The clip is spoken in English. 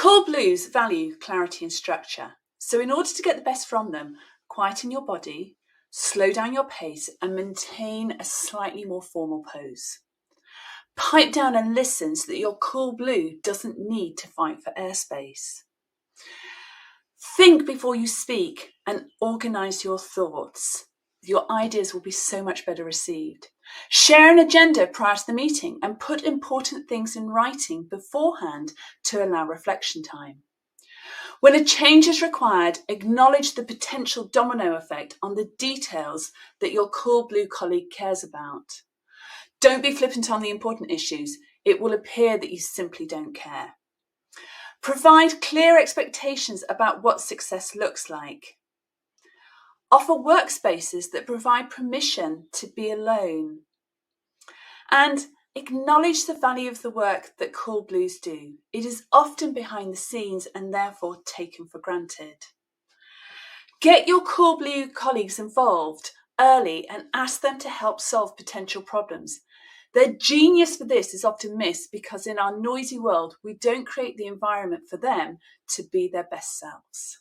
Cool Blues value clarity and structure. So in order to get the best from them, quieten your body, slow down your pace, and maintain a slightly more formal pose. Pipe down and listen so that your Cool Blue doesn't need to fight for airspace. Think before you speak and organise your thoughts. Your ideas will be so much better received. Share an agenda prior to the meeting and put important things in writing beforehand to allow reflection time. When a change is required, acknowledge the potential domino effect on the details that your Cool Blue colleague cares about. Don't be flippant on the important issues. It will appear that you simply don't care. Provide clear expectations about what success looks like. Offer workspaces that provide permission to be alone. And acknowledge the value of the work that Cool Blues do. It is often behind the scenes and therefore taken for granted. Get your Cool Blue colleagues involved early and ask them to help solve potential problems. Their genius for this is often missed because in our noisy world, we don't create the environment for them to be their best selves.